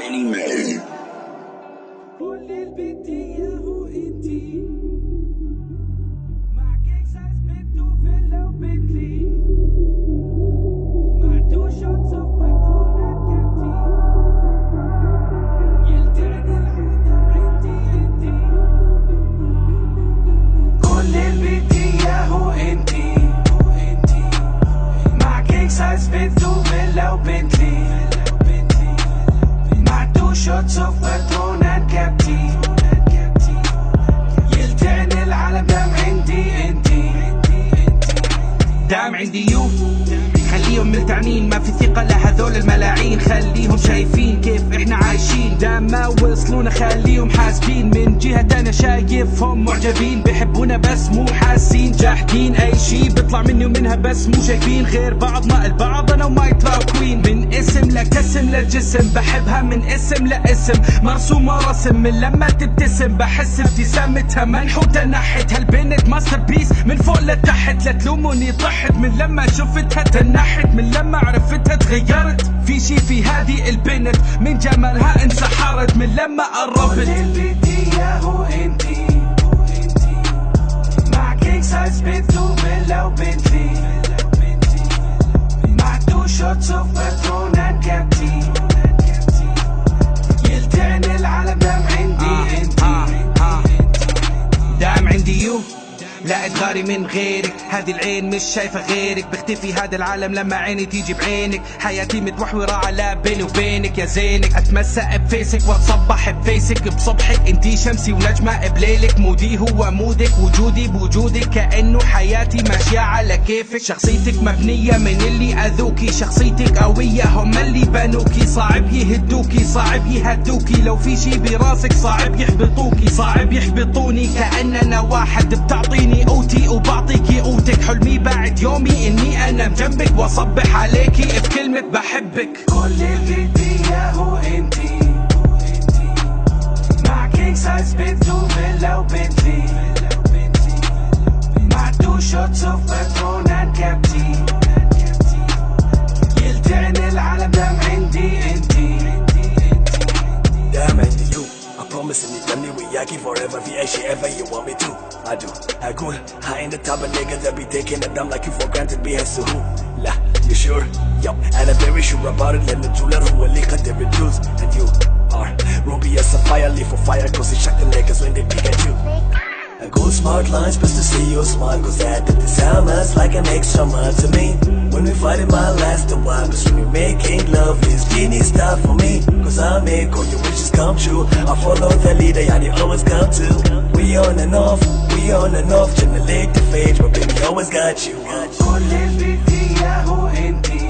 Danny May. كل البدية هو انتي مع كيك سايز بنت وفيلا وبنتلي مع 2 shots of باترونات كابتي يلتعني العودة عندي انتي كل البدية هو انتي مع كيك سايز بنت وفيلا وبنتلي مع 2 shots of باترونات كابتي يلتعني العالم دام عندي انتي دام عندي يو خليهم ملتعنين ما في ثقة لهذول الملاعين خليهم شايفين كيف احنا عايشين دام ما وصلونا خليهم حاسبين من جهة انا شايفهم معجبين بيحبونا بس مو حاسين جاحدين اي شي بيطلع مني ومنها بس مو شايفين غير بعضنا البعض انا وما يتراكوين من اسم لكسم للجسم بحبها من اسم لاسم مرسومة رسم من لما تبتسم بحس ابتسامتها منحوتة نحت هالبنت ماستر بيس من فوق لتحت لا تلوموني طحت من لما شفتها تنحت من لما عرفتها تغيرت في شي في هذه البنت من جمالها انسحرت من لما قربت كل البدية هو انتي مع كيك سايز بنت وفيلا وبنتلي مع 2 shots of باترونات كابتي يلتعني العالم دام عندي انتي دام عندي يو لا اتغاري من غيرك هذه العين مش شايفة غيرك بختفي هذا العالم لما عيني تيجي بعينك حياتي متوحورة على بيني وبينك يا زينك اتمسق بفيسك واتصبح بفيسك بصبحك انتي شمسي ونجمة بليلك مودي هو مودك وجودي بوجودك كأنه حياتي ماشية على كيفك شخصيتك مبنية من اللي اذوكي شخصيتك قوية هم اللي بنوكي صعب يهدوكي صعب يهدوكي لو في شي براسك صعب يحبطوكي صعب يحبطوني كأننا واحد بتعطيني قوتي وبعطيكي قوتك حلمي بعد يومي اني انا بجنبك واصبح عليكي في كلمة بحبك كل البدية هو انتي مع كيك سايز بنت وفيلا وبنتلي مع 2 shots of باترونات كابتي يلتعني العالم دام عندي انتي دام عندي يو I promise اني تضلني وياكي forever في اي شي ever you want me to I do هقول I ain't the type of nigga that be taking a dumb like you for granted بيحسوا هو لا you sure yup and I'm very sure about it لأن الجولر هو اللي قدر الجوز and you are Ruby as a fire leaf for fire cause it shock the niggas when they peek at you I go smart lines just to see you smile cause that did the sound much like an extra mile to me when we fight it might last a while cause when we making love is genie stuff for me cause I make all your wishes come true I follow the leader يعني always come to we on and off generate the fate but baby always got you كل البدية هو انتي